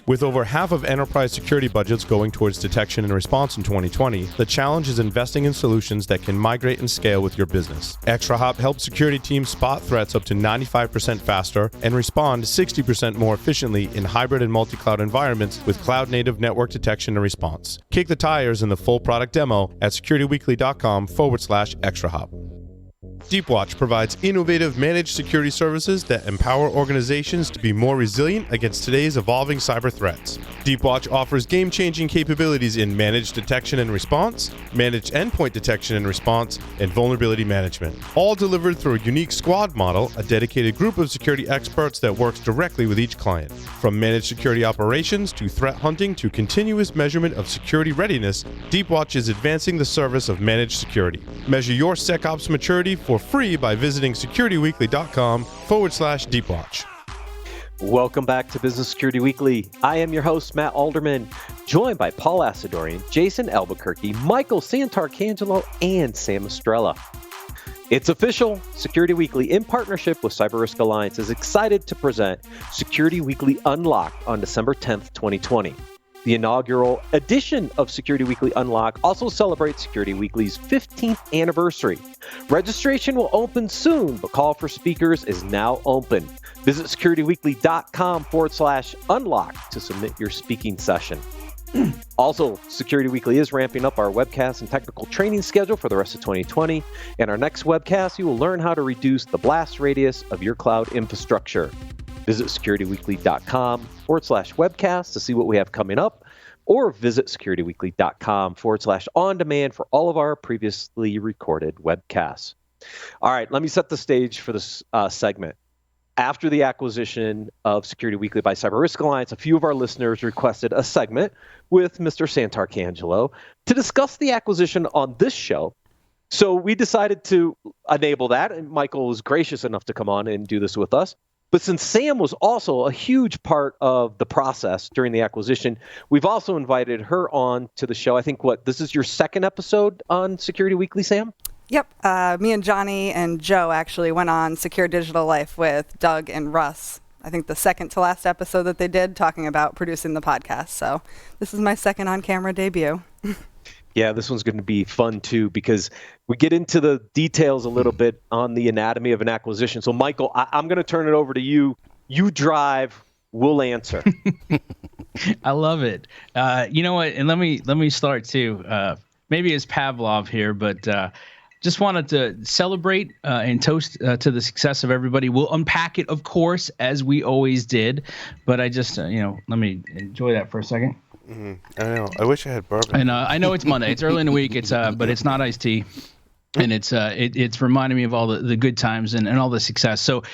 With over half of enterprise security budgets going towards detection and response in 2020, the challenge is investing in solutions that can migrate and scale with your business. ExtraHop helps security teams spot threats up to 95% faster and respond 60% more efficiently in hybrid and multi-cloud environments with cloud-native network detection and response. Kick the tires in the full product demo at securityweekly.com/ExtraHop. Deepwatch provides innovative managed security services that empower organizations to be more resilient against today's evolving cyber threats. Deepwatch offers game-changing capabilities in managed detection and response, managed endpoint detection and response, and vulnerability management, all delivered through a unique squad model, a dedicated group of security experts that works directly with each client. From managed security operations to threat hunting to continuous measurement of security readiness, Deepwatch is advancing the service of managed security. Measure your SecOps maturity for free by visiting securityweekly.com/Deepwatch. Welcome back to Business Security Weekly. I am your host, Matt Alderman, joined by Paul Asadorian, Jason Albuquerque, Michael Santarcangelo, and Sam Estrella. It's official. Security Weekly, in partnership with CyberRisk Alliance, is excited to present Security Weekly Unlocked on December 10th, 2020. The inaugural edition of Security Weekly Unlock also celebrates Security Weekly's 15th anniversary. Registration will open soon, but call for speakers is now open. Visit securityweekly.com/unlock to submit your speaking session. Also, Security Weekly is ramping up our webcast and technical training schedule for the rest of 2020. In our next webcast, you will learn how to reduce the blast radius of your cloud infrastructure. Visit securityweekly.com/webcast to see what we have coming up, or visit securityweekly.com/on-demand for all of our previously recorded webcasts. All right, let me set the stage for this segment. After the acquisition of Security Weekly by CyberRisk Alliance, a few of our listeners requested a segment with Mr. Santarcangelo to discuss the acquisition on this show. So we decided to enable that, and Michael was gracious enough to come on and do this with us. But since Sam was also a huge part of the process during the acquisition, we've also invited her on to the show. I think, this is your second episode on Security Weekly, Sam? Yep. Me and Johnny and Joe actually went on Secure Digital Life with Doug and Russ. I think the second to last episode that they did, talking about producing the podcast. So this is my second on-camera debut. Yeah, this one's going to be fun, too, because we get into the details a little bit on the anatomy of an acquisition. So, Michael, I'm going to turn it over to you. You drive, we'll answer. I love it. You know what? And let me start, too. Maybe it's Pavlov here, but just wanted to celebrate and toast to the success of everybody. We'll unpack it, of course, as we always did. But I just, let me enjoy that for a second. Mm-hmm. I know. I wish I had bourbon. And I know it's Monday. It's early in the week. It's but it's not iced tea, and it's reminding me of all the good times and all the success. So,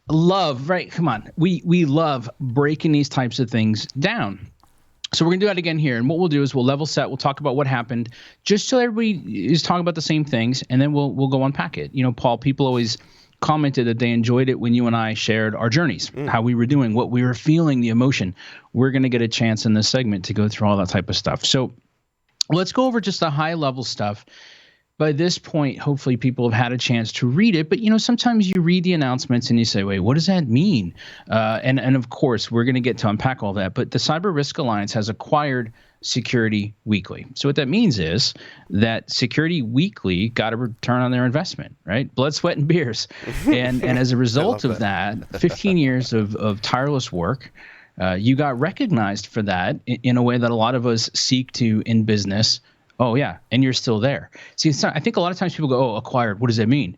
love, right? Come on, we love breaking these types of things down. So we're gonna do that again here, and what we'll do is we'll level set. We'll talk about what happened, just so everybody is talking about the same things, and then we'll go unpack it. Paul, people always commented that they enjoyed it when you and I shared our journeys, how we were doing, what we were feeling, the emotion. We're going to get a chance in this segment to go through all that type of stuff. So let's go over just the high level stuff. By this point, hopefully people have had a chance to read it, but sometimes you read the announcements and you say, wait, what does that mean? And of course, we're going to get to unpack all that, but the CyberRisk Alliance has acquired Security Weekly. So what that means is that Security Weekly got a return on their investment, right? Blood, sweat, and beers. And as a result of that, 15 years of tireless work, you got recognized for that in a way that a lot of us seek to in business. Oh, yeah, and you're still there. See, I think a lot of times people go, oh, acquired, what does that mean?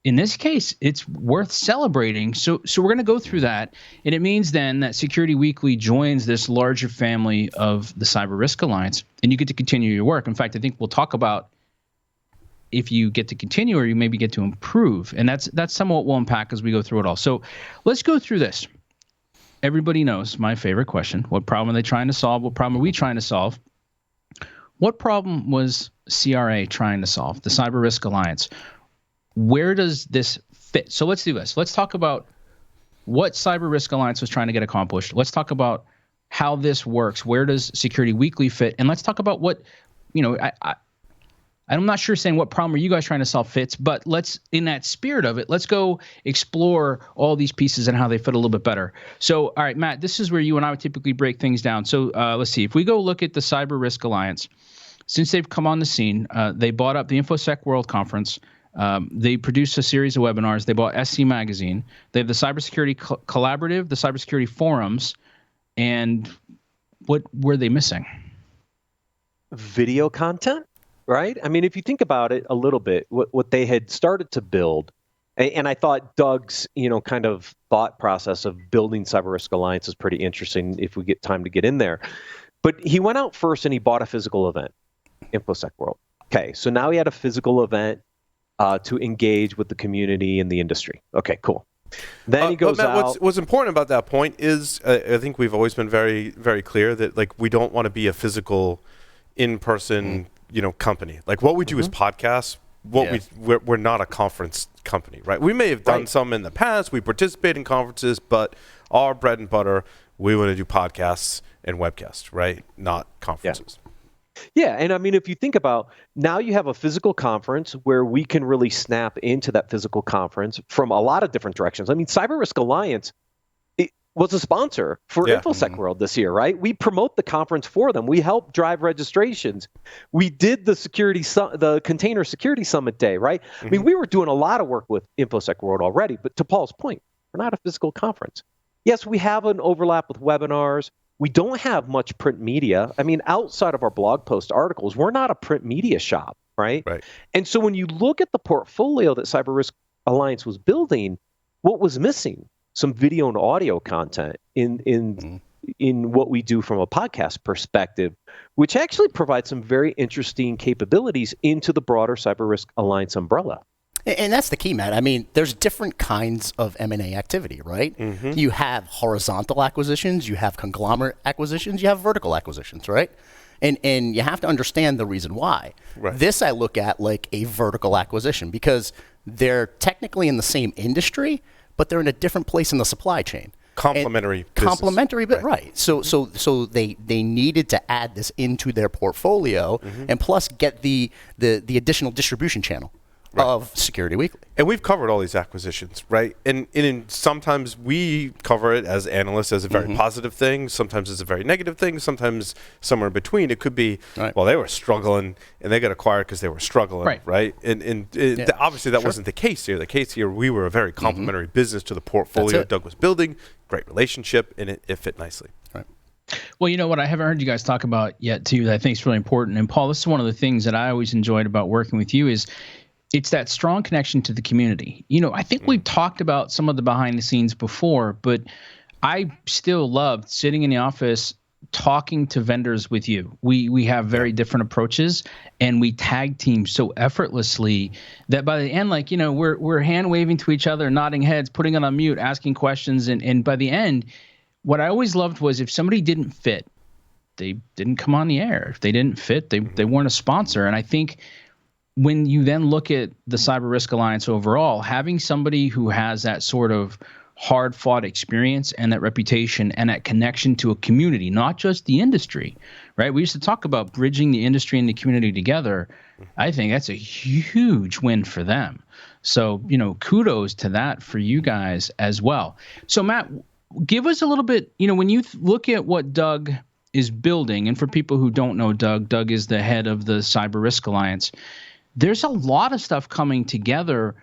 In this case, it's worth celebrating. So we're going to go through that. And it means then that Security Weekly joins this larger family of the CyberRisk Alliance, and you get to continue your work. In fact, I think we'll talk about if you get to continue or you maybe get to improve. And that's somewhat we'll unpack as we go through it all. So let's go through this. Everybody knows my favorite question. What problem are they trying to solve? What problem are we trying to solve? What problem was CRA trying to solve, the CyberRisk Alliance? Where does this fit? So let's do this. Let's talk about what CyberRisk Alliance was trying to get accomplished. Let's talk about how this works. Where does Security Weekly fit? And let's talk about what, I'm not sure saying what problem are you guys trying to solve fits, but let's, in that spirit of it, let's go explore all these pieces and how they fit a little bit better. So, all right, Matt, this is where you and I would typically break things down. So let's see. If we go look at the CyberRisk Alliance, since they've come on the scene, they bought up the InfoSec World Conference. They produced a series of webinars. They bought SC Magazine. They have the Cybersecurity Collaborative, the Cybersecurity Forums, and what were they missing? Video content. Right? I mean, if you think about it a little bit, what they had started to build, and I thought Doug's, kind of thought process of building CyberRisk Alliance is pretty interesting if we get time to get in there. But he went out first and he bought a physical event, InfoSec World. Okay, so now he had a physical event to engage with the community and the industry. Okay, cool. Then he goes Matt, out. What's important about that point is I think we've always been very, very clear that we don't want to be a physical, in-person company. Like what we do is podcasts. We're not a conference company, right? We may have done some in the past. We participate in conferences, but our bread and butter, we want to do podcasts and webcasts, right? Not conferences. Yeah, and I mean, if you think about now, you have a physical conference where we can really snap into that physical conference from a lot of different directions. I mean, CyberRisk Alliance was a sponsor for InfoSec World this year, right? We promote the conference for them. We help drive registrations. We did the Container Security Summit Day, right? I mean, we were doing a lot of work with InfoSec World already, but to Paul's point, we're not a physical conference. Yes, we have an overlap with webinars. We don't have much print media. I mean, outside of our blog post articles, we're not a print media shop, right? And so when you look at the portfolio that CyberRisk Alliance was building, what was missing? Some video and audio content in what we do from a podcast perspective, which actually provides some very interesting capabilities into the broader CyberRisk Alliance umbrella. And that's the key, Matt. I mean, there's different kinds of M&A activity, right? You have horizontal acquisitions, you have conglomerate acquisitions, you have vertical acquisitions, right? And you have to understand the reason why. This I look at like a vertical acquisition because they're technically in the same industry, but they're in a different place in the supply chain. Complementary, but right. So they needed to add this into their portfolio and plus get the additional distribution channel of Security Weekly. And we've covered all these acquisitions, right? And sometimes we cover it as analysts as a very positive thing. Sometimes it's a very negative thing. Sometimes somewhere in between. It could be, well, they were struggling and they got acquired because they were struggling, right? And obviously that wasn't the case here. The case here, we were a very complementary business to the portfolio Doug was building. Great relationship, and it fit nicely. Well, you know what I haven't heard you guys talk about yet, too, that I think is really important. And Paul, this is one of the things that I always enjoyed about working with you is it's that strong connection to the community. I think we've talked about some of the behind the scenes before, but I still loved sitting in the office talking to vendors with you. We have very different approaches, and we tag team so effortlessly that by the end, we're hand waving to each other, nodding heads, putting it on mute, asking questions, and by the end, what I always loved was if somebody didn't fit, they didn't come on the air. If they didn't fit, they weren't a sponsor. And I think when you then look at the CyberRisk Alliance overall, having somebody who has that sort of hard-fought experience and that reputation and that connection to a community, not just the industry, right? We used to talk about bridging the industry and the community together. I think that's a huge win for them. So, kudos to that for you guys as well. So, Matt, give us a little bit, when you look at what Doug is building, and for people who don't know Doug is the head of the CyberRisk Alliance. There's a lot of stuff coming together.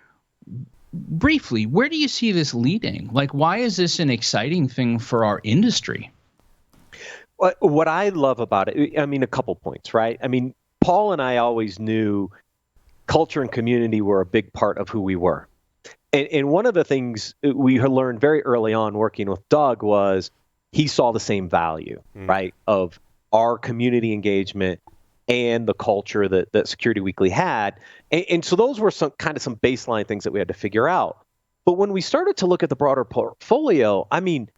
Briefly, where do you see this leading? Why is this an exciting thing for our industry? What I love about it, I mean, a couple points, right? I mean, Paul and I always knew culture and community were a big part of who we were. And one of the things we learned very early on working with Doug was he saw the same value, right, of our community engagement and the culture that Security Weekly had. And so those were some baseline things that we had to figure out. But when we started to look at the broader portfolio, I mean,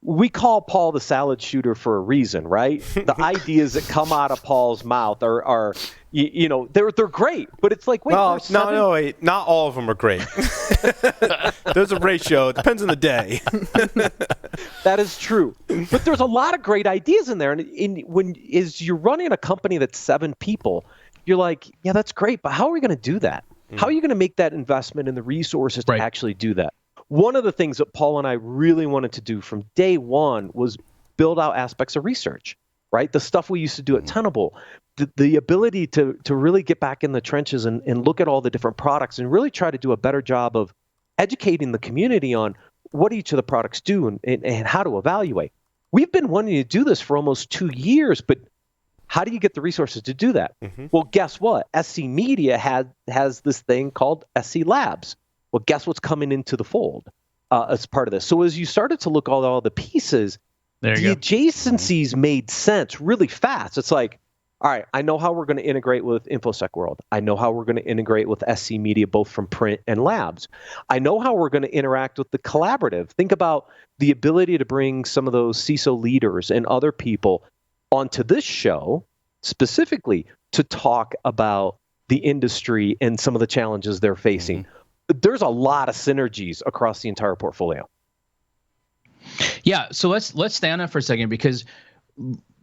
we call Paul the salad shooter for a reason, right? The ideas that come out of Paul's mouth are they're great, but it's like, wait, wait, not all of them are great. There's a ratio. It depends on the day. That is true, but there's a lot of great ideas in there. And as you're running a company that's 7 people, you're like, yeah, that's great, but how are we going to do that? How are you going to make that investment in the resources to actually do that? One of the things that Paul and I really wanted to do from day one was build out aspects of research, right? The stuff we used to do at Tenable, the ability to really get back in the trenches and look at all the different products and really try to do a better job of educating the community on what each of the products do and how to evaluate. We've been wanting to do this for almost 2 years, but how do you get the resources to do that? Well, guess what? SC Media has this thing called SC Labs. Well, guess what's coming into the fold as part of this? So as you started to look at all the pieces, the adjacencies made sense really fast. It's like, all right, I know how we're going to integrate with InfoSec World. I know how we're going to integrate with SC Media, both from print and labs. I know how we're going to interact with the collaborative. Think about the ability to bring some of those CISO leaders and other people onto this show specifically to talk about the industry and some of the challenges they're facing. There's a lot of synergies across the entire portfolio. Yeah, so let's stay on that for a second, because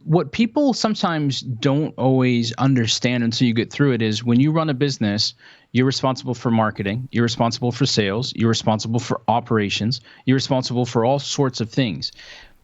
what people sometimes don't always understand until you get through it is when you run a business, you're responsible for marketing, you're responsible for sales, you're responsible for operations, you're responsible for all sorts of things.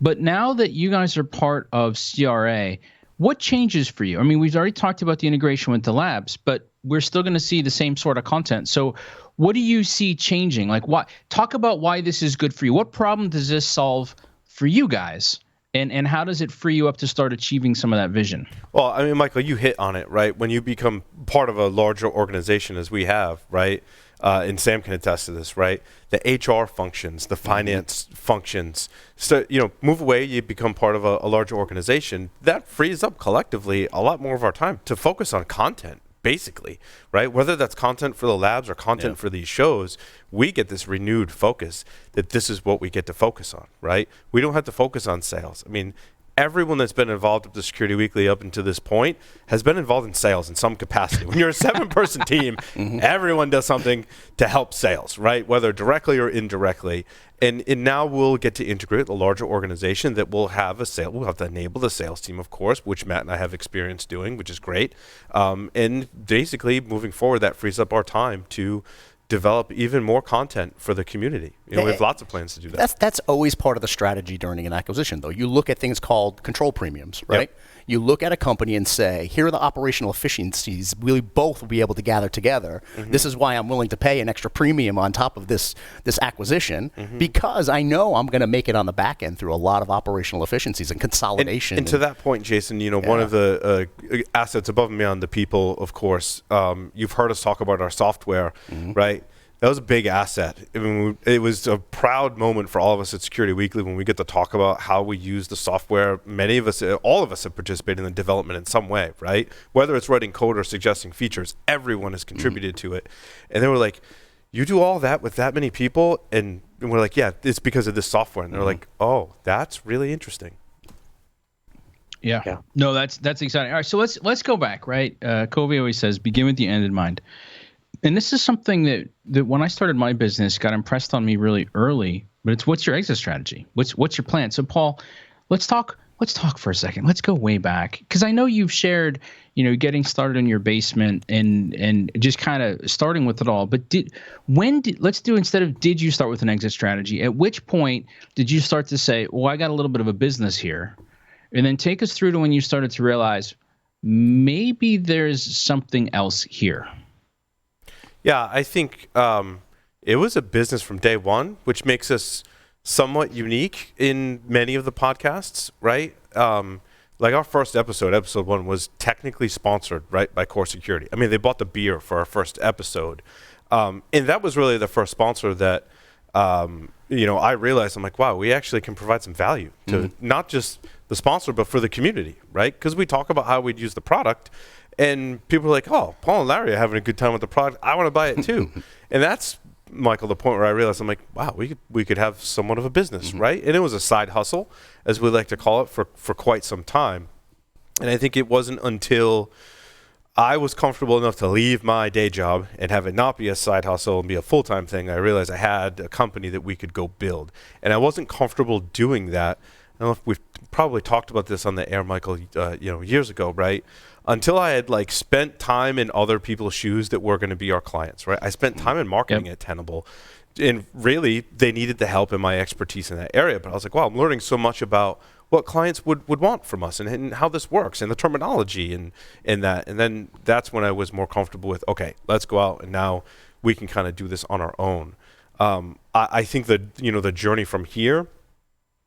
But now that you guys are part of CRA, what changes for you? I mean, we've already talked about the integration with the labs, but we're still going to see the same sort of content. So what do you see changing? Like, talk about why this is good for you. What problem does this solve for you guys? And how does it free you up to start achieving some of that vision? Well, I mean, Michael, you hit on it, right? When you become part of a larger organization, as we have, right? And Sam can attest to this, right? The HR functions, the finance functions. So, move away, you become part of a larger organization. That frees up collectively a lot more of our time to focus on content, basically, right? Whether that's content for the labs or content for these shows, we get this renewed focus that this is what we get to focus on, right? We don't have to focus on sales. I mean, everyone that's been involved with the Security Weekly up until this point has been involved in sales in some capacity. When you're a 7-person team, everyone does something to help sales, right? Whether directly or indirectly. And now we'll get to integrate a larger organization that will have we'll have to enable the sales team, of course, which Matt and I have experience doing, which is great. And basically, moving forward, that frees up our time to develop even more content for the community. We have lots of plans to do that. That's always part of the strategy during an acquisition, though. You look at things called control premiums, right? Yep. You look at a company and say, here are the operational efficiencies we both will be able to gather together. This is why I'm willing to pay an extra premium on top of this acquisition, because I know I'm going to make it on the back end through a lot of operational efficiencies and consolidation. And to that point, Jason, one of the assets above and beyond the people, of course, you've heard us talk about our software, right? That was a big asset. I mean, it was a proud moment for all of us at Security Weekly when we get to talk about how we use the software. Many of us, all of us have participated in the development in some way, right? Whether it's writing code or suggesting features, everyone has contributed to it. And they were like, you do all that with that many people? And we're like, yeah, it's because of this software. And they're like, oh, that's really interesting. Yeah. No, that's exciting. All right, so let's go back, right? Covey always says, begin with the end in mind. And this is something that when I started my business got impressed on me really early, but it's what's your exit strategy? What's your plan? So Paul, let's talk for a second. Let's go way back, because I know you've shared, getting started in your basement and just kind of starting with it all. But did you start with an exit strategy? At which point did you start to say, well, I got a little bit of a business here? And then take us through to when you started to realize maybe there's something else here. Yeah, I think it was a business from day one, which makes us somewhat unique in many of the podcasts, right? Like our first episode 1, was technically sponsored, right, by Core Security. I mean, they bought the beer for our first episode. And that was really the first sponsor that, I realized, I'm like, wow, we actually can provide some value to not just the sponsor, but for the community, right? Because we talk about how we'd use the product. And people are like, oh, Paul and Larry are having a good time with the product. I want to buy it too. And that's, Michael, the point where I realized, I'm like, wow, we could have somewhat of a business, right? And it was a side hustle, as we like to call it, for quite some time. And I think it wasn't until I was comfortable enough to leave my day job and have it not be a side hustle and be a full-time thing, I realized I had a company that we could go build. And I wasn't comfortable doing that don't know if we've probably talked about this on the air, Michael, years ago, right? Until I had like spent time in other people's shoes that were going to be our clients, right? I spent time in marketing at Tenable, and really they needed the help and my expertise in that area. But I was like, wow, I'm learning so much about what clients would want from us and how this works and the terminology and that. And then that's when I was more comfortable with, okay, let's go out and now we can kind of do this on our own. I think that, the journey from here,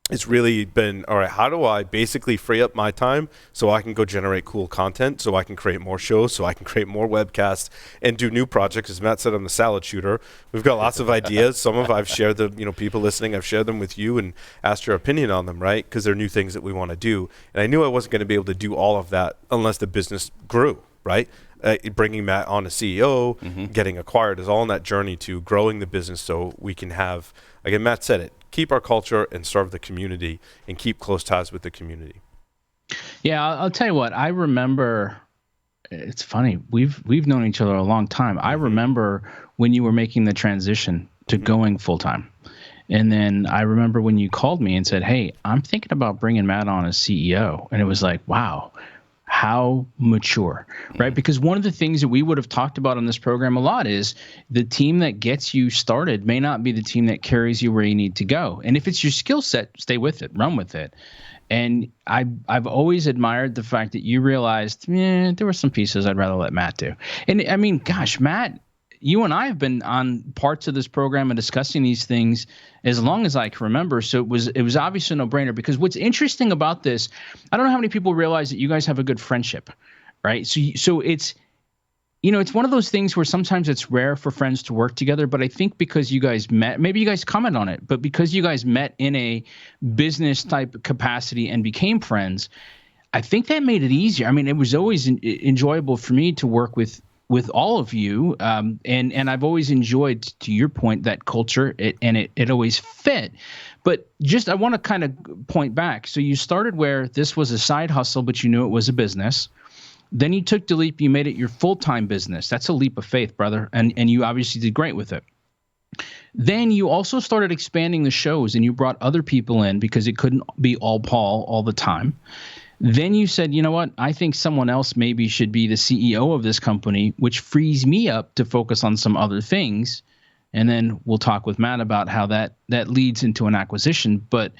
it's really been, all right, how do I basically free up my time so I can go generate cool content, so I can create more shows, so I can create more webcasts and do new projects. As Matt said on the salad shooter, we've got lots of ideas. Some of I've shared them, people listening, I've shared them with you and asked your opinion on them, right? Because they're new things that we want to do. And I knew I wasn't going to be able to do all of that unless the business grew, right? Bringing Matt on as CEO, getting acquired is all in that journey to growing the business so we can have, again, Matt said it, keep our culture and serve the community and keep close ties with the community. Yeah, I'll tell you what, I remember, it's funny, we've known each other a long time. I remember when you were making the transition to going full-time. And then I remember when you called me and said, hey, I'm thinking about bringing Matt on as CEO. And it was like, wow, how mature, right? Because one of the things that we would have talked about on this program a lot is the team that gets you started may not be the team that carries you where you need to go. And if it's your skill set, stay with it, run with it. And I've always admired the fact that you realized, there were some pieces I'd rather let Matt do. And I mean, gosh, Matt, you and I have been on parts of this program and discussing these things as long as I can remember. So it was obviously a no-brainer, because what's interesting about this, I don't know how many people realize that you guys have a good friendship, right? So it's, it's one of those things where sometimes it's rare for friends to work together, but I think because you guys met, maybe you guys comment on it, but because you guys met in a business type capacity and became friends, I think that made it easier. I mean, it was always enjoyable for me to work with all of you, and I've always enjoyed, to your point, that culture, it always fit. But just I want to kind of point back. So you started where this was a side hustle, but you knew it was a business. Then you took the leap, you made it your full-time business. That's a leap of faith, brother, and you obviously did great with it. Then you also started expanding the shows, and you brought other people in because it couldn't be all Paul all the time. Then you said, you know what, I think someone else maybe should be the CEO of this company, which frees me up to focus on some other things. And then we'll talk with Matt about how that leads into an acquisition. But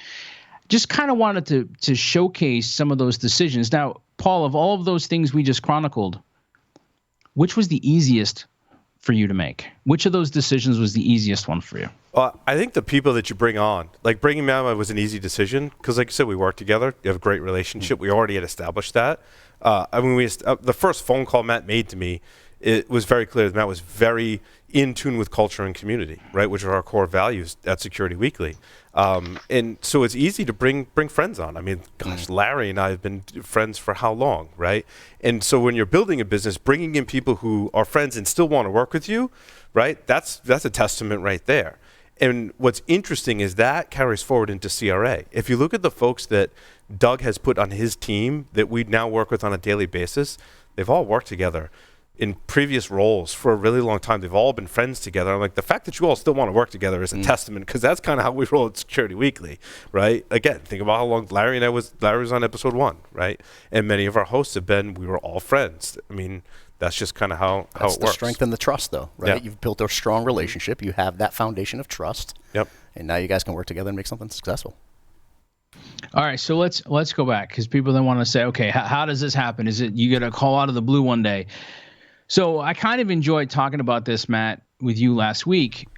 just kind of wanted to showcase some of those decisions. Now, Paul, of all of those things we just chronicled, which was the easiest for you to make? Which of those decisions was the easiest one for you? I think the people that you bring on, like bringing Matt on was an easy decision because, like you said, we work together. You have a great relationship. We already had established that. The first phone call Matt made to me, it was very clear that Matt was very in tune with culture and community, right, which are our core values at Security Weekly. And so it's easy to bring friends on. I mean, gosh, Larry and I have been friends for how long, right? And so when you're building a business, bringing in people who are friends and still want to work with you, right, that's a testament right there. And what's interesting is that carries forward into CRA. If you look at the folks that Doug has put on his team that we now work with on a daily basis, they've all worked together in previous roles for a really long time. They've all been friends together. I'm like, the fact that you all still want to work together is a testament, because that's kind of how we roll at Security Weekly, right? Again, think about how long Larry was on episode 1, right? And many of our hosts we were all friends. I mean, that's just kind of how it works. That's the strength and the trust, though, right? Yeah. You've built a strong relationship. You have that foundation of trust. Yep. And now you guys can work together and make something successful. All right, so let's go back, because people then want to say, okay, how does this happen? Is it you get a call out of the blue one day? So I kind of enjoyed talking about this, Matt, with you last week.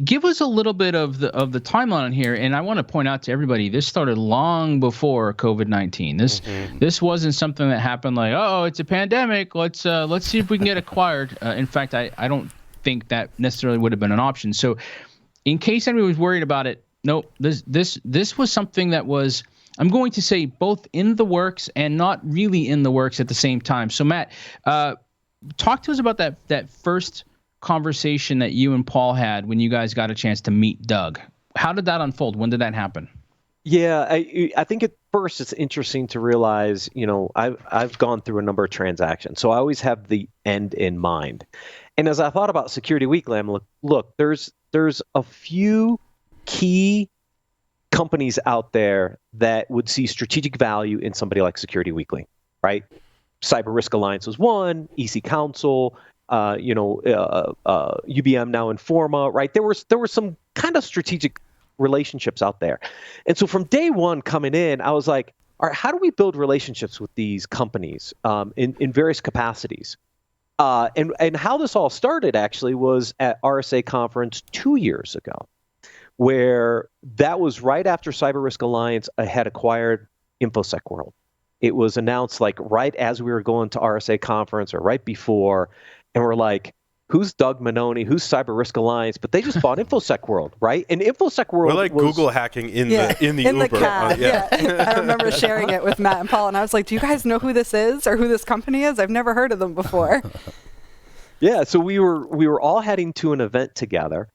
Give us a little bit of the timeline here, and I want to point out to everybody, this started long before COVID-19. This wasn't something that happened like, oh, it's a pandemic, let's see if we can get acquired. In fact, I don't think that necessarily would have been an option. So in case anybody was worried about it, nope, this was something that was, I'm going to say, both in the works and not really in the works at the same time. So Matt, talk to us about that first conversation that you and Paul had when you guys got a chance to meet Doug. How did that unfold? When did that happen? Yeah, I think at first it's interesting to realize, I've gone through a number of transactions, so I always have the end in mind. And as I thought about Security Weekly, I'm like, look, there's a few key companies out there that would see strategic value in somebody like Security Weekly, right? CyberRisk Alliance was one, EC Council, UBM, now Informa, right? There were some kind of strategic relationships out there. And so from day one coming in, I was like, all right, how do we build relationships with these companies in various capacities? And how this all started actually was at RSA conference 2 years ago, where that was right after CyberRisk Alliance had acquired InfoSec World. It was announced like right as we were going to RSA conference or right before, and we're like, who's Doug Manoni? Who's CyberRisk Alliance? But they just bought InfoSec World, right? And InfoSec World We're like Google hacking in the Uber. The cab. I remember sharing it with Matt and Paul, and I was like, do you guys know who this is or who this company is? I've never heard of them before. Yeah, so we were all heading to an event together.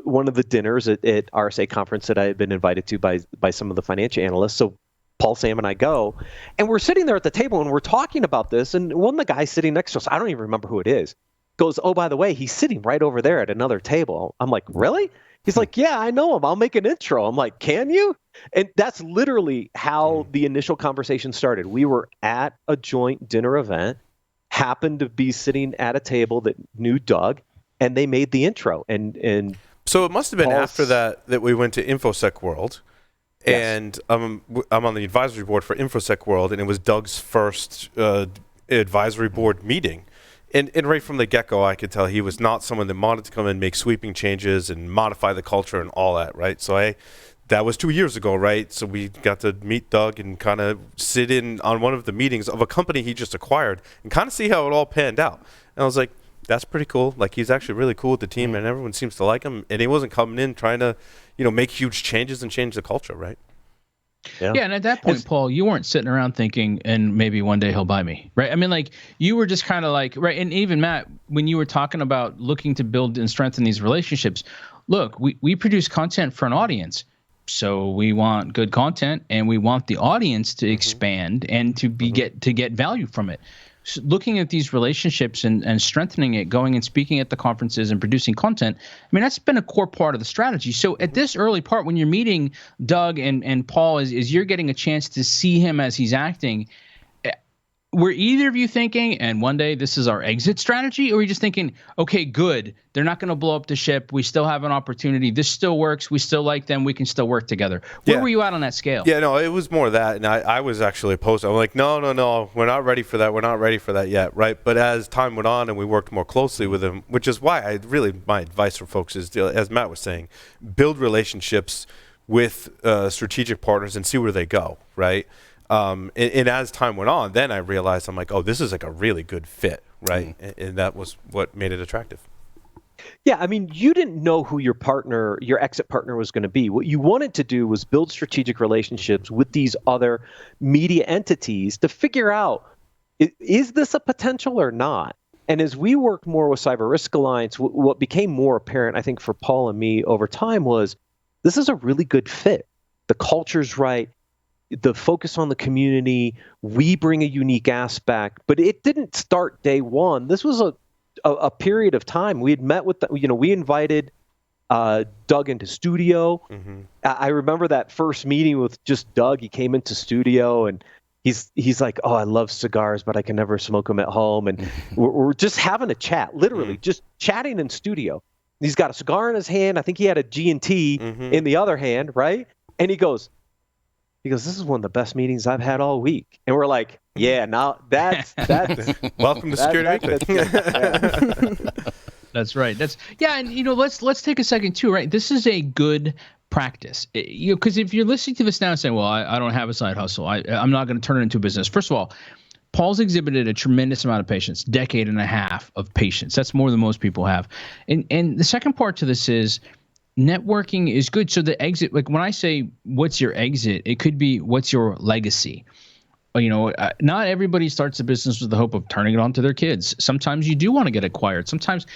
One of the dinners at RSA conference that I had been invited to by some of the financial analysts. So Paul, Sam, and I go, and we're sitting there at the table and we're talking about this. And one of the guys sitting next to us, I don't even remember who it is, goes, oh, by the way, he's sitting right over there at another table. I'm like, really? He's like, yeah, I know him. I'll make an intro. I'm like, can you? And that's literally how the initial conversation started. We were at a joint dinner event, happened to be sitting at a table that knew Doug, and they made the intro. And so it must have been after that we went to InfoSec World. Yes. And I'm on the advisory board for InfoSec World, and it was Doug's first advisory board meeting. And right from the get-go, I could tell he was not someone that wanted to come and make sweeping changes and modify the culture and all that, right? So that was 2 years ago, right? So we got to meet Doug and kind of sit in on one of the meetings of a company he just acquired and kind of see how it all panned out. And I was like, that's pretty cool. Like, he's actually really cool with the team, and everyone seems to like him. And he wasn't coming in trying to, make huge changes and change the culture, right? Yeah, and at that point, Paul, you weren't sitting around thinking, and maybe one day he'll buy me, right? I mean, like, you were just kind of like, right, and even Matt, when you were talking about looking to build and strengthen these relationships, look, we produce content for an audience. So we want good content, and we want the audience to expand and to get value from it. So looking at these relationships and strengthening it, going and speaking at the conferences and producing content, I mean, that's been a core part of the strategy. So at this early part, when you're meeting Doug and Paul, as you're getting a chance to see him as he's acting, were either of you thinking, and one day this is our exit strategy, or were you just thinking, okay, good, they're not going to blow up the ship, we still have an opportunity, this still works, we still like them, we can still work together? Where were you at on that scale? Yeah, no, it was more that, and I was actually opposed. I'm like, no, we're not ready for that yet, right? But as time went on and we worked more closely with him, which is why my advice for folks is, as Matt was saying, build relationships with strategic partners and see where they go, right? And as time went on, then I realized, I'm like, oh, this is like a really good fit, right? And that was what made it attractive. Yeah, I mean, you didn't know who your exit partner was going to be. What you wanted to do was build strategic relationships with these other media entities to figure out, is this a potential or not? And as we worked more with CyberRisk Alliance, what became more apparent, I think, for Paul and me over time was, this is a really good fit. The culture's right. The focus on the community, we bring a unique aspect, but it didn't start day one. This was a period of time. We had met with, we invited Doug into studio. I remember that first meeting with just Doug. He came into studio and he's like, oh, I love cigars, but I can never smoke them at home. And we're just having a chat, literally just chatting in studio. He's got a cigar in his hand. I think he had a G&T in the other hand, right? And he goes, this is one of the best meetings I've had all week. And we're like, yeah, now that's welcome to Security Weekly. That's right. And let's take a second too, right? This is a good practice. Because if you're listening to this now and saying, well, I don't have a side hustle, I'm not going to turn it into a business. First of all, Paul's exhibited a tremendous amount of patience, decade and a half of patience. That's more than most people have. And the second part to this is, networking is good. So the exit, like when I say what's your exit, it could be what's your legacy. Not everybody starts a business with the hope of turning it on to their kids. Sometimes you do want to get acquired. Sometimes,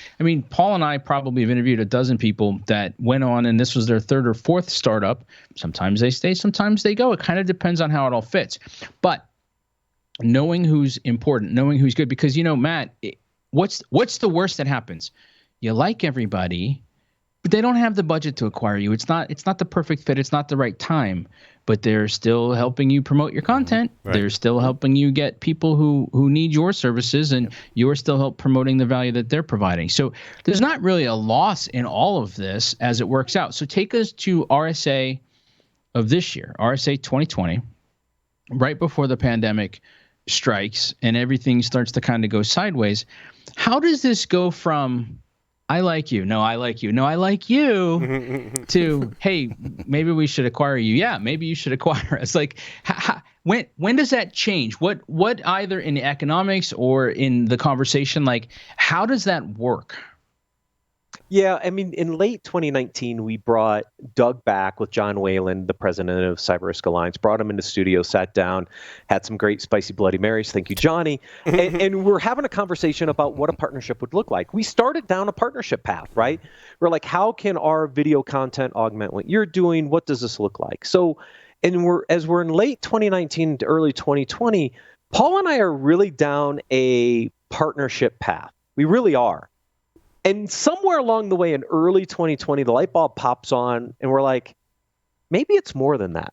Paul and I probably have interviewed a dozen people that went on and this was their third or fourth startup. Sometimes they stay, sometimes they go. It kind of depends on how it all fits. But knowing who's important, knowing who's good, because Matt, what's the worst that happens? You like everybody, but they don't have the budget to acquire you. It's not the perfect fit. It's not the right time, but they're still helping you promote your content. Right. They're still helping you get people who need your services, and you're still promoting the value that they're providing. So there's not really a loss in all of this as it works out. So take us to RSA of this year, RSA 2020, right before the pandemic strikes and everything starts to kind of go sideways. How does this go from I like you, no, I like you, no, I like you, to hey, maybe we should acquire you? Yeah, maybe you should acquire us. Like, when does that change? What either in the economics or in the conversation, like, how does that work? Yeah, I mean, in late 2019, we brought Doug back with John Whalen, the president of CyberRisk Alliance, brought him into the studio, sat down, had some great spicy Bloody Marys. Thank you, Johnny. And we're having a conversation about what a partnership would look like. We started down a partnership path, right? We're like, how can our video content augment what you're doing? What does this look like? So, and as we're in late 2019 to early 2020, Paul and I are really down a partnership path. We really are. And somewhere along the way in early 2020, the light bulb pops on and we're like, maybe it's more than that.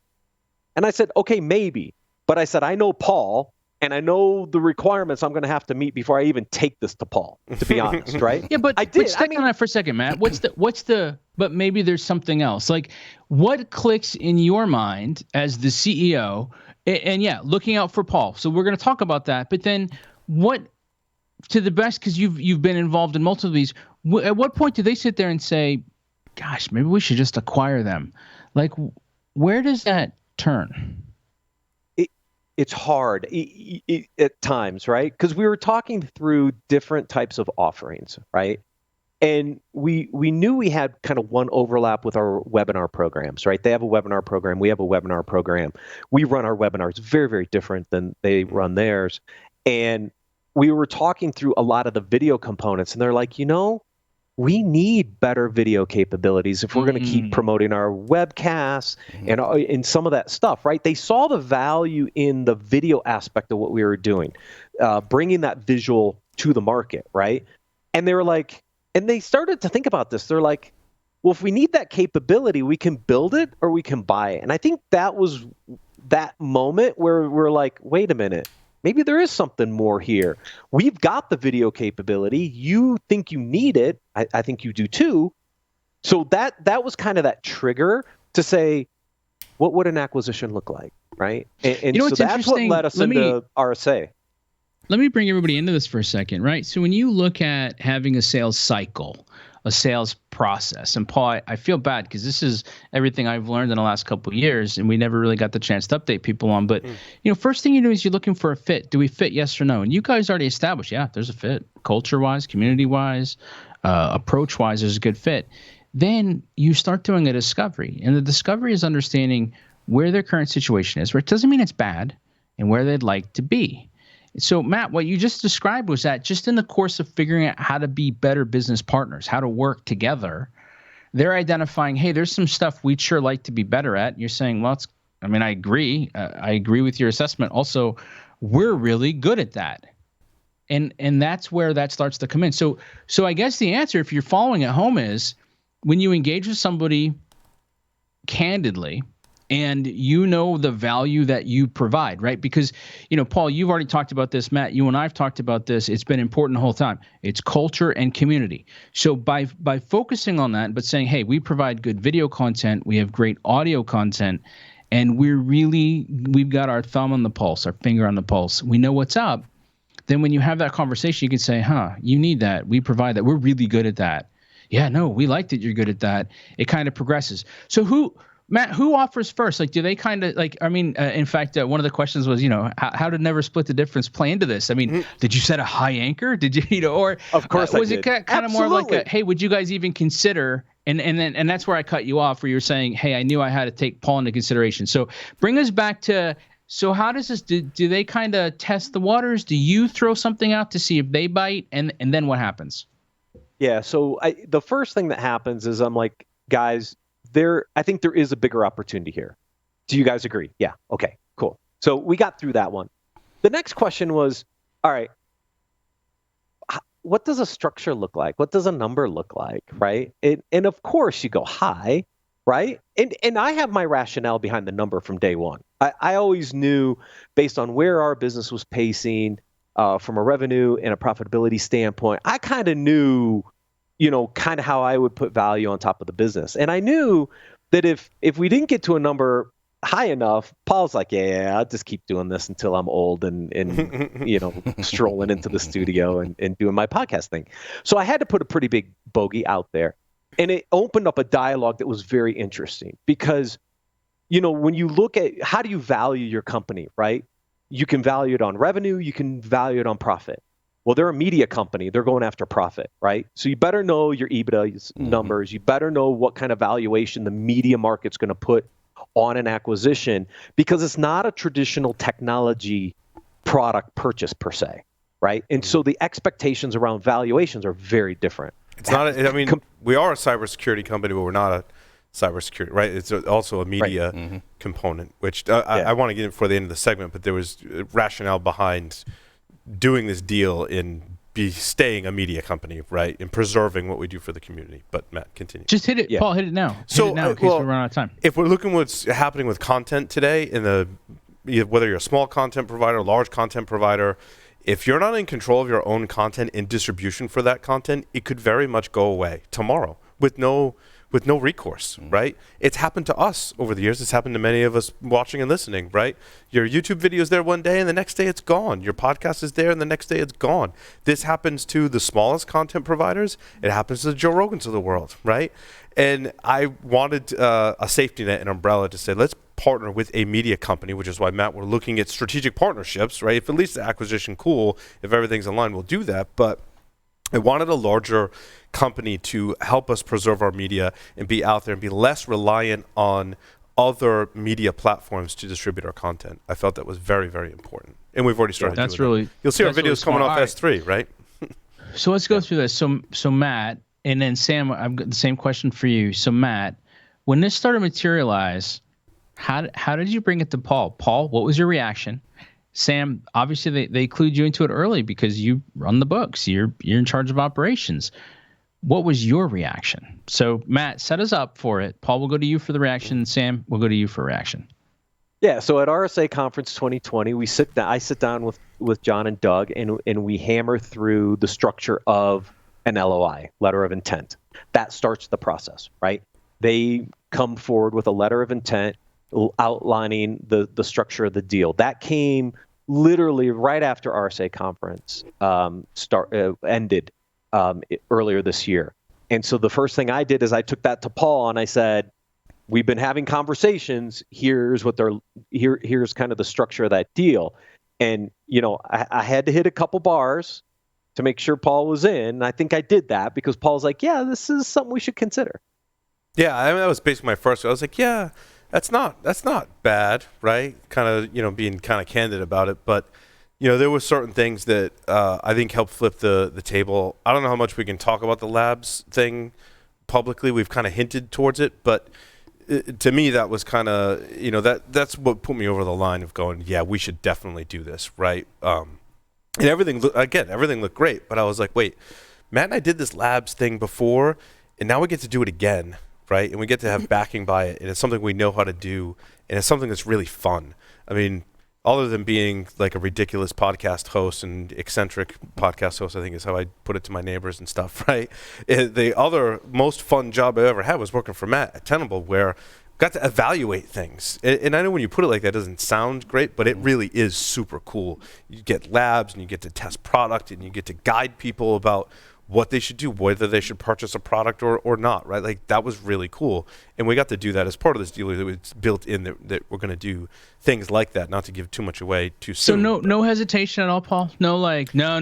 And I said, okay, maybe. But I said, I know Paul and I know the requirements I'm going to have to meet before I even take this to Paul, to be honest, right? Yeah, but I did. Stick on that for a second, Matt. But maybe there's something else. Like, what clicks in your mind as the CEO? And yeah, looking out for Paul. So we're going to talk about that. But then what, to the best, because you've been involved in multiple of these, at what point do they sit there and say, gosh, maybe we should just acquire them? Like, where does that turn? It's hard at times, right? Because we were talking through different types of offerings, right? And we knew we had kind of one overlap with our webinar programs, right? They have a webinar program. We have a webinar program. We run our webinars very, very different than they run theirs. And we were talking through a lot of the video components, and they're like, we need better video capabilities if we're going to keep promoting our webcasts and some of that stuff, right? They saw the value in the video aspect of what we were doing, bringing that visual to the market, right? And they were like, and they started to think about this. They're like, well, if we need that capability, we can build it or we can buy it. And I think that was that moment where we're like, wait a minute. Maybe there is something more here. We've got the video capability. You think you need it. I think you do too. So that was kind of that trigger to say, what would an acquisition look like, right? And so that's what led us into RSA. Let me bring everybody into this for a second, right? So when you look at having a sales cycle, a sales process, and Paul, I feel bad because this is everything I've learned in the last couple of years, and we never really got the chance to update people on. But first thing you do is you're looking for a fit. Do we fit? Yes or no? And you guys already established, yeah, there's a fit, culture-wise, community-wise, approach-wise, there's a good fit. Then you start doing a discovery, and the discovery is understanding where their current situation is. Where it doesn't mean it's bad, and where they'd like to be. So, Matt, what you just described was that just in the course of figuring out how to be better business partners, how to work together, they're identifying, hey, there's some stuff we'd sure like to be better at. And you're saying, well, I agree. I agree with your assessment. Also, we're really good at that. And that's where that starts to come in. So I guess the answer, if you're following at home, is when you engage with somebody candidly, and the value that you provide, right? Because, Paul, you've already talked about this. Matt, you and I have talked about this. It's been important the whole time. It's culture and community. So by focusing on that, but saying, hey, we provide good video content, we have great audio content, and we've got our thumb on the pulse, our finger on the pulse. We know what's up. Then when you have that conversation, you can say, you need that. We provide that. We're really good at that. Yeah, no, we like that you're good at that. It kind of progresses. So Matt, who offers first? Like, do they kind of in fact, one of the questions was, how did Never Split the Difference play into this? I mean, did you set a high anchor? Did you, or of course, was it kind of more like hey, would you guys even consider? And that's where I cut you off, where you were saying, hey, I knew I had to take Paul into consideration. So bring us back to, so how does this, do they kind of test the waters? Do you throw something out to see if they bite? And then what happens? Yeah. So the first thing that happens is I'm like, guys, I think there is a bigger opportunity here. Do you guys agree? Yeah. Okay, cool. So we got through that one. The next question was, all right, what does a structure look like? What does a number look like, right? And of course you go high, right? And I have my rationale behind the number from day one. I always knew, based on where our business was pacing, from a revenue and a profitability standpoint, I kind of knew, kind of how I would put value on top of the business. And I knew that if we didn't get to a number high enough, Paul's like, yeah, I'll just keep doing this until I'm old and strolling into the studio and doing my podcast thing. So I had to put a pretty big bogey out there. And it opened up a dialogue that was very interesting because, when you look at how do you value your company, right? You can value it on revenue, you can value it on profit. Well, they're a media company. They're going after profit, right? So you better know your EBITDA numbers. You better know what kind of valuation the media market's going to put on an acquisition, because it's not a traditional technology product purchase per se, right? And so the expectations around valuations are very different. It's not. We are a cybersecurity company, but we're not a cybersecurity, right? It's also a media component, which I want to get in before the end of the segment, but there was rationale behind doing this deal in staying a media company, right, and preserving what we do for the community. But Matt, continue. Just hit it, Paul. Hit it now. Hit it now in case we run out of time. If we're looking what's happening with content today, whether you're a small content provider, large content provider, if you're not in control of your own content and distribution for that content, it could very much go away tomorrow with no recourse, right? It's happened to us over the years. It's happened to many of us watching and listening, right? Your YouTube video is there one day and the next day it's gone. Your podcast is there and the next day it's gone. This happens to the smallest content providers. It happens to the Joe Rogans of the world, right? And I wanted a safety net and umbrella to say, let's partner with a media company, which is why, Matt, we're looking at strategic partnerships, right? If at least the acquisition, cool. If everything's in line, we'll do that. But I wanted a larger company to help us preserve our media and be out there and be less reliant on other media platforms to distribute our content. I felt that was very, very important. And we've already started doing that. You'll see our videos coming off S3, right? So let's go through this. So Matt, and then Sam, I've got the same question for you. So Matt, when this started to materialize, how did you bring it to Paul? Paul, what was your reaction? Sam, obviously they clued you into it early because you run the books. You're in charge of operations. What was your reaction? So Matt, set us up for it. Paul will go to you for the reaction. Sam, we'll go to you for reaction. Yeah. So at RSA Conference 2020, I sit down with John and Doug, and we hammer through the structure of an LOI, letter of intent. That starts the process, right? They come forward with a letter of intent outlining the structure of the deal. That came literally right after RSA Conference ended earlier this year. And so the first thing I did is I took that to Paul and I said, we've been having conversations. Here's here's kind of the structure of that deal. And, I had to hit a couple bars to make sure Paul was in. And I think I did that because Paul's like, yeah, this is something we should consider. Yeah, that was basically my first. I was like, yeah, that's not bad, right? Kind of, being kind of candid about it. But, there were certain things that I think helped flip the table. I don't know how much we can talk about the labs thing publicly. We've kind of hinted towards it, but to me, that was kind of, that's what put me over the line of going, yeah, we should definitely do this, right? And everything looked great, but I was like, wait, Matt and I did this labs thing before, and now we get to do it again, right? And we get to have backing by it, and it's something we know how to do, and it's something that's really fun. I mean, other than being like a ridiculous podcast host and eccentric podcast host, I think is how I put it to my neighbors and stuff, right? The other most fun job I ever had was working for Matt at Tenable, where I got to evaluate things. And I know when you put it like that, it doesn't sound great, but it really is super cool. You get labs and you get to test product and you get to guide people about what they should do, whether they should purchase a product or not, right? Like, that was really cool. And we got to do that as part of this deal that was built in that we're going to do things like that, not to give too much away too soon. So no hesitation at all, Paul? No, like, no,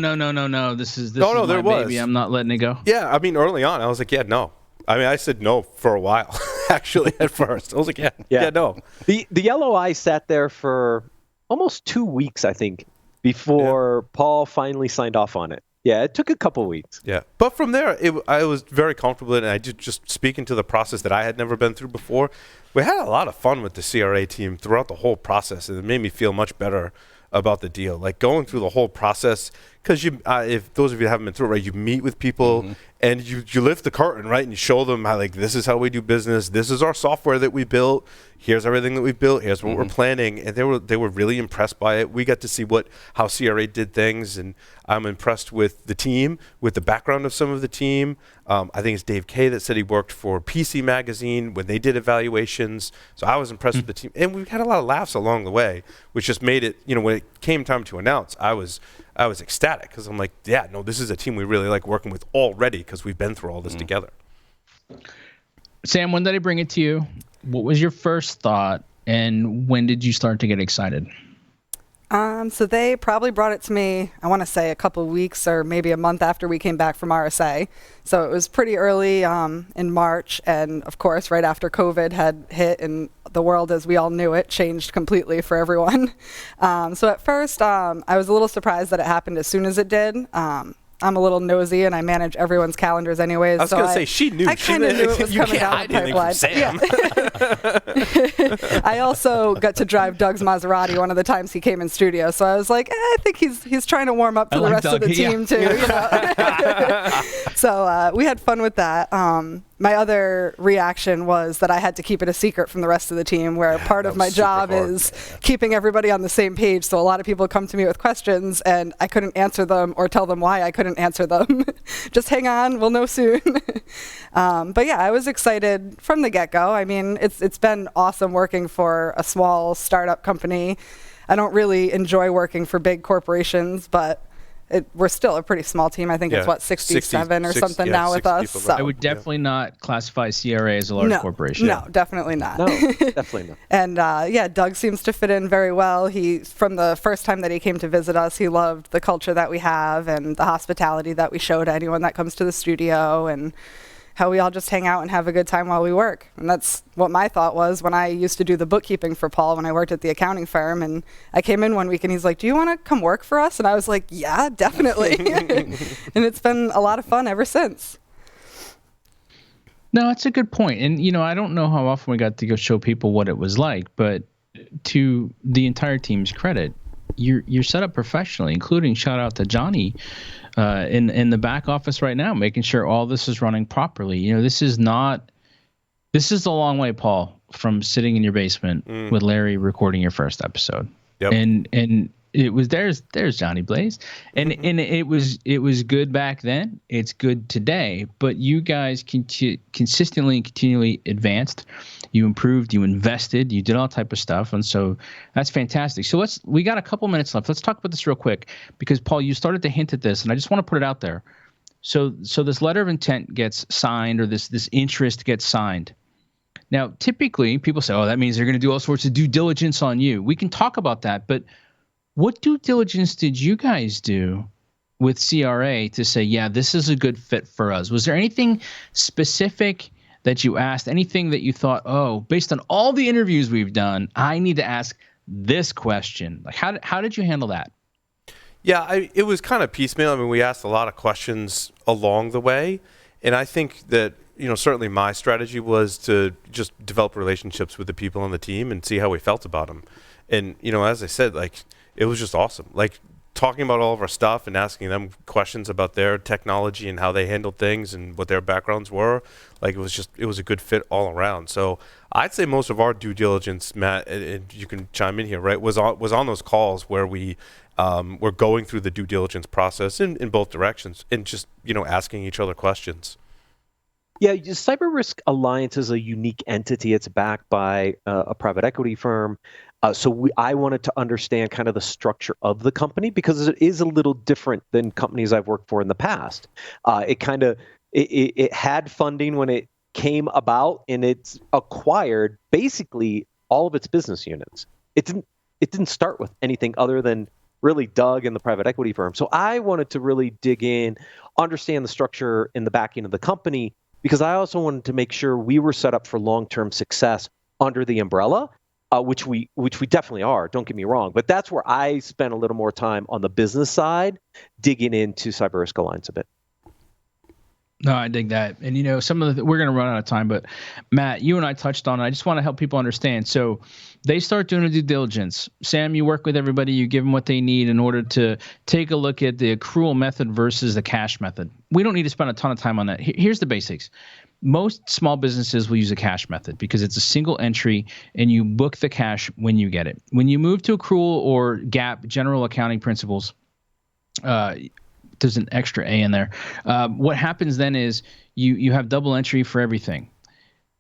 this is my baby. I'm not letting it go. Yeah, I mean, early on, I was like, yeah, no. I mean, I said no for a while, actually, at first. I was like, yeah, no. The LOI sat there for almost 2 weeks, I think, before Paul finally signed off on it. Yeah, it took a couple weeks. Yeah, but from there, I was very comfortable in it. And I did just speaking to the process that I had never been through before. We had a lot of fun with the CRA team throughout the whole process, and it made me feel much better about the deal. Like going through the whole process, because you, if those of you that haven't been through it, right, you meet with people and you lift the curtain, right, and you show them how, like, this is how we do business. This is our software that we built. Here's everything that we built. Here's what we're planning. And they were really impressed by it. We got to see how CRA did things, and I'm impressed with the team, with the background of some of the team. I think it's Dave Kay that said he worked for PC Magazine when they did evaluations. So I was impressed with the team, and we had a lot of laughs along the way, which just made it, when it came time to announce, I was ecstatic, because I'm like, yeah, no, this is a team we really like working with already, because we've been through all this together. Sam, when did I bring it to you? What was your first thought, and when did you start to get excited? So they probably brought it to me, I want to say a couple of weeks or maybe a month after we came back from RSA. So it was pretty early in March. And of course, right after COVID had hit and the world as we all knew it changed completely for everyone. So at first, I was a little surprised that it happened as soon as it did. I'm a little nosy, and I manage everyone's calendars anyways. I was going to say, she knew. I kind of knew it was coming down the pipeline. Yeah. I also got to drive Doug's Maserati one of the times he came in studio, so I was like, I think he's trying to warm up to the rest of the team too. So we had fun with that. My other reaction was that I had to keep it a secret from the rest of the team, where part of my job is keeping everybody on the same page. So a lot of people come to me with questions, and I couldn't answer them or tell them why I couldn't answer them. Just hang on, we'll know soon. But yeah, I was excited from the get-go. I mean, it's been awesome working for a small startup company. I don't really enjoy working for big corporations, but we're still a pretty small team. I think it's 67 or something now with us. So. I would definitely not classify CRA as a large corporation. No, definitely not. No, definitely not. And Doug seems to fit in very well. From the first time that he came to visit us, he loved the culture that we have and the hospitality that we show to anyone that comes to the studio, and how we all just hang out and have a good time while we work. And that's what my thought was when I used to do the bookkeeping for Paul when I worked at the accounting firm. And I came in one week and he's like, do you want to come work for us? And I was like, yeah, definitely. And it's been a lot of fun ever since. No, that's a good point. And, I don't know how often we got to go show people what it was like, but to the entire team's credit, you're set up professionally, including shout out to Johnny in the back office right now, making sure all this is running properly. This is a long way, Paul, from sitting in your basement with Larry recording your first episode. Yep. And it was there's Johnny Blaze, and it was good back then. It's good today, but you guys consistently and continually advanced. You improved, you invested, you did all type of stuff, and so that's fantastic. So we got a couple minutes left. Let's talk about this real quick, because Paul, you started to hint at this, and I just want to put it out there. So this letter of intent gets signed, or this interest gets signed. Now, typically, people say, "Oh, that means they're going to do all sorts of due diligence on you." We can talk about that, but what due diligence did you guys do with CRA to say, "Yeah, this is a good fit for us"? Was there anything specific that you asked, anything that you thought, oh, based on all the interviews we've done, I need to ask this question? Like, how did you handle that? Yeah, it was kind of piecemeal. I mean, we asked a lot of questions along the way, and I think that, certainly my strategy was to just develop relationships with the people on the team and see how we felt about them. And, as I said, like, it was just awesome. Like, talking about all of our stuff and asking them questions about their technology and how they handled things and what their backgrounds were, like, it was a good fit all around. So I'd say most of our due diligence, Matt, and you can chime in here, right, was on those calls where we were going through the due diligence process in both directions and just, asking each other questions. Yeah, CyberRisk Alliance is a unique entity. It's backed by a private equity firm. I wanted to understand kind of the structure of the company, because it is a little different than companies I've worked for in the past. It had funding when it came about, and it's acquired basically all of its business units. It didn't start with anything other than really Doug and the private equity firm. So I wanted to really dig in, understand the structure and the backing of the company, because I also wanted to make sure we were set up for long-term success under the umbrella. Which we definitely are, don't get me wrong, but that's where I spent a little more time on the business side, digging into CyberRisk Alliance a bit. No, I dig that. And some of we're going to run out of time, but Matt, you and I touched on it. I just want to help people understand. So they start doing a due diligence. Sam, you work with everybody. You give them what they need in order to take a look at the accrual method versus the cash method. We don't need to spend a ton of time on that. Here's the basics. Most small businesses will use a cash method because it's a single entry and you book the cash when you get it. When you move to accrual or GAAP, general accounting principles, there's an extra A in there. What happens then is you have double entry for everything.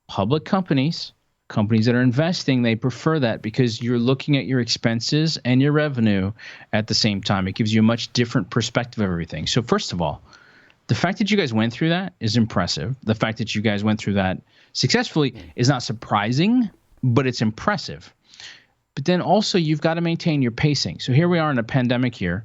Public companies that are investing, they prefer that because you're looking at your expenses and your revenue at the same time. It gives you a much different perspective of everything. So first of all, the fact that you guys went through that is impressive. The fact that you guys went through that successfully is not surprising, but it's impressive. But then also you've got to maintain your pacing. So here we are in a pandemic year.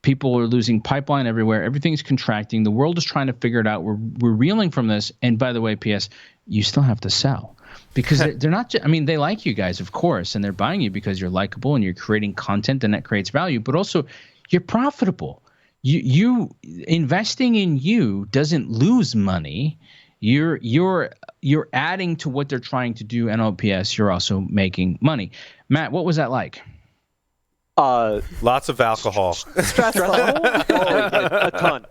People are losing pipeline everywhere. Everything's contracting. The world is trying to figure it out. We're reeling from this. And by the way, P.S., you still have to sell because they're not they like you guys, of course, and they're buying you because you're likable and you're creating content and that creates value, but also you're profitable. You investing in you doesn't lose money. You're adding to what they're trying to do. And OPS, you're also making money. Matt, what was that like? Lots of alcohol. Stressful. A ton.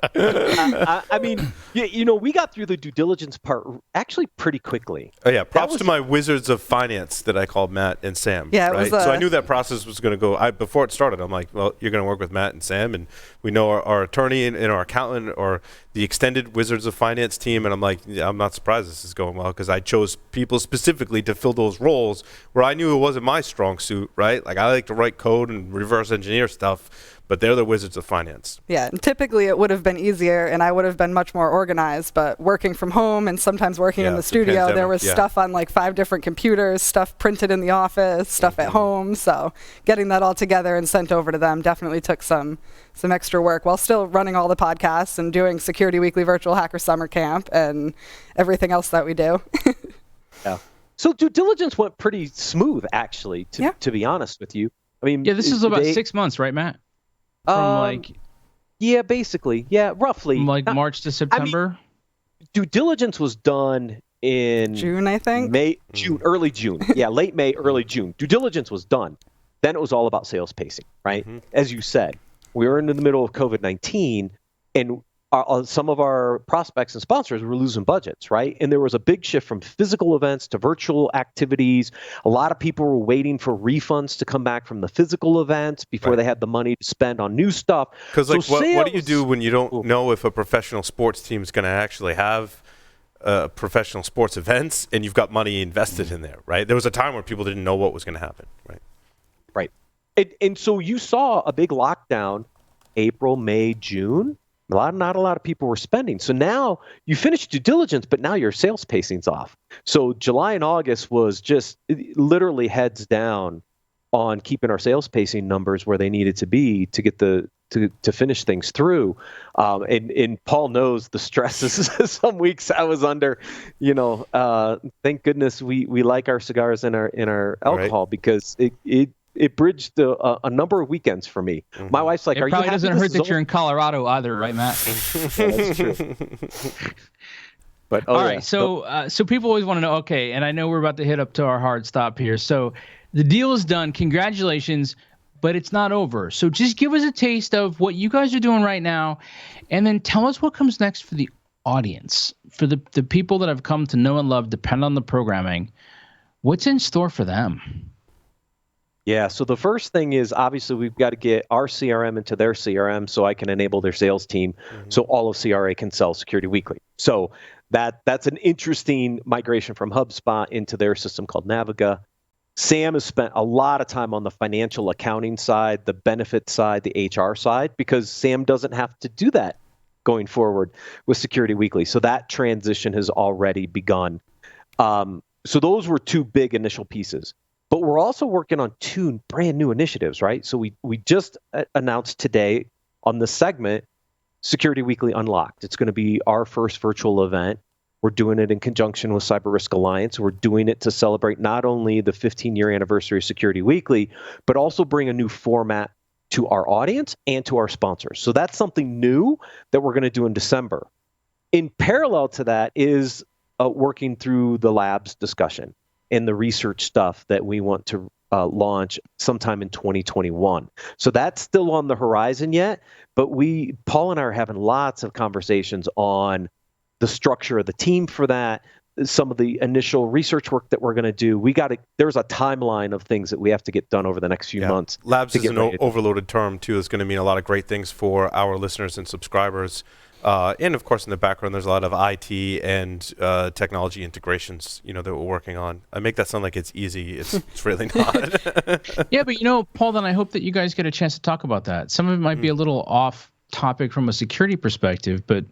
We got through the due diligence part actually pretty quickly. Oh yeah, props to my wizards of finance that I called Matt and Sam. Yeah, right? So I knew that process was going to go. Before it started, I'm like, well, you're going to work with Matt and Sam, and we know our attorney and our accountant or the extended wizards of finance team, and I'm like, yeah, I'm not surprised this is going well because I chose people specifically to fill those roles where I knew it wasn't my strong suit, right? Like I like to write code and reverse engineer stuff, but they're the wizards of finance. Yeah, and typically it would have been easier and I would have been much more organized, but working from home and sometimes working in the studio, there was stuff on like 5 different computers, stuff printed in the office, stuff at home. So getting that all together and sent over to them definitely took some extra work while still running all the podcasts and doing Security Weekly Virtual Hacker Summer Camp and everything else that we do. Yeah. So due diligence went pretty smooth, actually, to be honest with you. I mean, yeah, this is about 6 months, right, Matt? Yeah, basically. Yeah, roughly. From March to September? Due diligence was done in June, I think. Early June. Yeah, late May, early June. Due diligence was done. Then it was all about sales pacing, right? Mm-hmm. As you said, we were in the middle of COVID-19, and some of our prospects and sponsors were losing budgets, right? And there was a big shift from physical events to virtual activities. A lot of people were waiting for refunds to come back from the physical events before they had the money to spend on new stuff. Because what do you do when you don't know if a professional sports team is going to actually have professional sports events and you've got money invested in there, right? There was a time where people didn't know what was going to happen, right? Right. And so you saw a big lockdown April, May, June. Not a lot of people were spending. So now you finished due diligence, but now your sales pacing's off. So July and August was just literally heads down on keeping our sales pacing numbers where they needed to be to get to finish things through. And Paul knows the stresses some weeks I was under. Thank goodness we like our cigars and our alcohol because it bridged a number of weekends for me. Mm-hmm. My wife's like, "Are you?" It probably doesn't hurt that you're in Colorado either, right, Matt? Yeah, that's true. But all right, so people always want to know. Okay, and I know we're about to hit up to our hard stop here. So the deal is done. Congratulations, but it's not over. So just give us a taste of what you guys are doing right now, and then tell us what comes next for the audience, for the people that have come to know and love Depend on the Programming. What's in store for them? Yeah, so the first thing is obviously we've got to get our CRM into their CRM so I can enable their sales team so all of CRA can sell Security Weekly. So that's an interesting migration from HubSpot into their system called Naviga. Sam has spent a lot of time on the financial accounting side, the benefit side, the HR side, because Sam doesn't have to do that going forward with Security Weekly. So that transition has already begun. So those were 2 big initial pieces. But we're also working on 2 brand new initiatives, right? So we just announced today on the segment, Security Weekly Unlocked. It's going to be our first virtual event. We're doing it in conjunction with CyberRisk Alliance. We're doing it to celebrate not only the 15-year anniversary of Security Weekly, but also bring a new format to our audience and to our sponsors. So that's something new that we're going to do in December. In parallel to that is working through the labs discussion and the research stuff that we want to launch sometime in 2021. So that's still on the horizon yet, but Paul and I are having lots of conversations on the structure of the team for that, some of the initial research work that we're going to do. There's a timeline of things that we have to get done over the next few months. Labs is an overloaded term too. It's going to mean a lot of great things for our listeners and subscribers. And of course, in the background, there's a lot of IT and technology integrations, that we're working on. I make that sound like it's easy. It's really not. Yeah, but Paul, then I hope that you guys get a chance to talk about that. Some of it might be a little off topic from a security perspective, but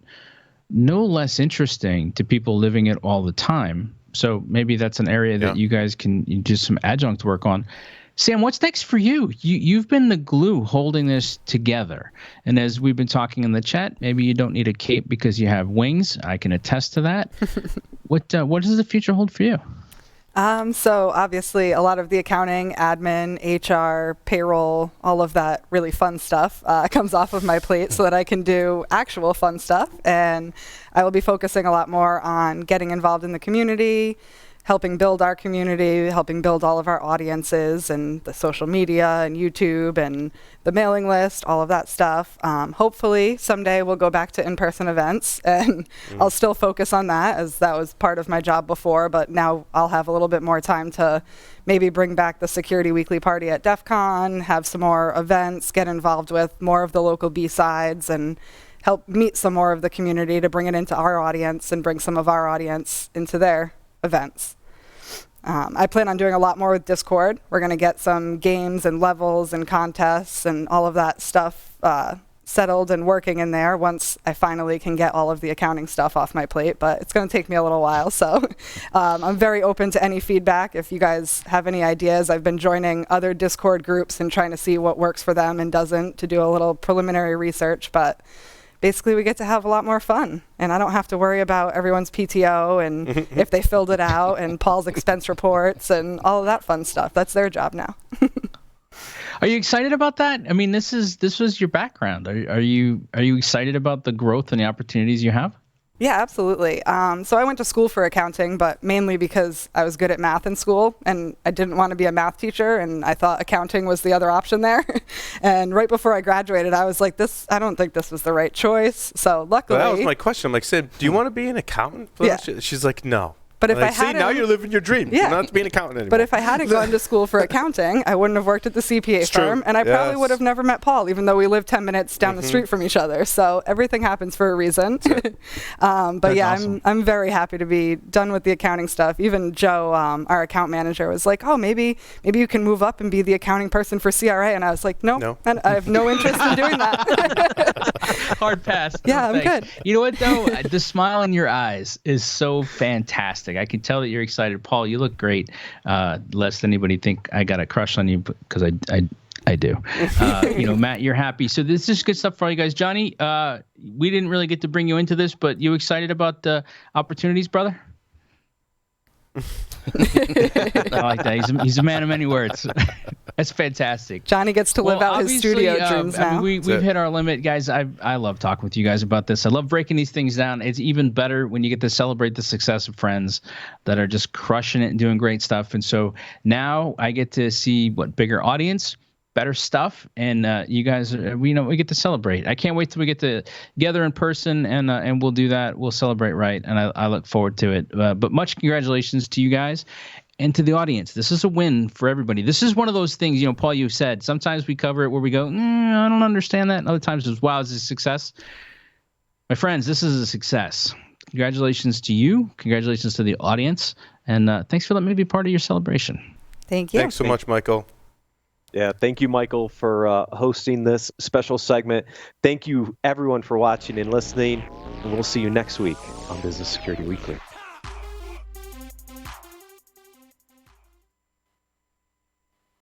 no less interesting to people living it all the time. So maybe that's an area that you guys can do some adjunct work on. Sam, what's next for you? You've been the glue holding this together. And as we've been talking in the chat, maybe you don't need a cape because you have wings. I can attest to that. What does the future hold for you? So obviously a lot of the accounting, admin, HR, payroll, all of that really fun stuff comes off of my plate so that I can do actual fun stuff. And I will be focusing a lot more on getting involved in the community, helping build our community, helping build all of our audiences and the social media and YouTube and the mailing list, all of that stuff. Hopefully someday we'll go back to in-person events, and I'll still focus on that, as that was part of my job before, but now I'll have a little bit more time to maybe bring back the Security Weekly Party at DEF CON, have some more events, get involved with more of the local B-sides, and help meet some more of the community to bring it into our audience and bring some of our audience into their events. I plan on doing a lot more with Discord. We're going to get some games and levels and contests and all of that stuff settled and working in there once I finally can get all of the accounting stuff off my plate, but it's going to take me a little while. So I'm very open to any feedback. If you guys have any ideas, I've been joining other Discord groups and trying to see what works for them and doesn't to do a little preliminary research, but basically we get to have a lot more fun, and I don't have to worry about everyone's PTO and if they filled it out and Paul's expense reports and all of that fun stuff. That's their job now. Are you excited about that? I mean, this was your background. Are you excited about the growth and the opportunities you have? Yeah, absolutely. So I went to school for accounting, but mainly because I was good at math in school and I didn't want to be a math teacher, and I thought accounting was the other option there. And right before I graduated, I was like, I don't think this was the right choice. So luckily. Well, that was my question. I'm like, Sid, do you want to be an accountant? Yeah. She's like, no. But if I hadn't, now you're living your dream. Yeah. You don't have to be an accountant anymore. But if I hadn't gone to school for accounting, I wouldn't have worked at the CPA firm, and I probably would have never met Paul, even though we live 10 minutes down the street from each other. So everything happens for a reason. But That's yeah, awesome. I'm very happy to be done with the accounting stuff. Even Joe, our account manager, was like, "Oh, maybe you can move up and be the accounting person for CRA." And I was like, "No, and I have no interest in doing that." Hard pass. Yeah, I'm thanks. good. You know what though? The smile in your eyes is so fantastic. I can tell that you're excited. Paul, you look great. Lest anybody think I got a crush on you, because I do. Matt, you're happy. So this is good stuff for all you guys. Johnny, we didn't really get to bring you into this, but you excited about the opportunities, brother? I like that. He's a man of many words. That's fantastic. Johnny gets to live out his studio dreams now. We've hit our limit, guys. I love talking with you guys about this. I love breaking these things down. It's even better when you get to celebrate the success of friends that are just crushing it and doing great stuff. And so now I get to see bigger audience, better stuff, and you guys, we get to celebrate. I can't wait till we get together in person, and we'll do that. We'll celebrate, right? And I look forward to it. But much congratulations to you guys and to the audience. This is a win for everybody. This is one of those things, Paul, you said sometimes we cover it where we go, I don't understand that. And other times it's, wow, it's a success. My friends, this is a success. Congratulations to you. Congratulations to the audience. And thanks for letting me be part of your celebration. Thank you. Thanks so much, Michael. Yeah, thank you, Michael, for hosting this special segment. Thank you, everyone, for watching and listening. And we'll see you next week on Business Security Weekly.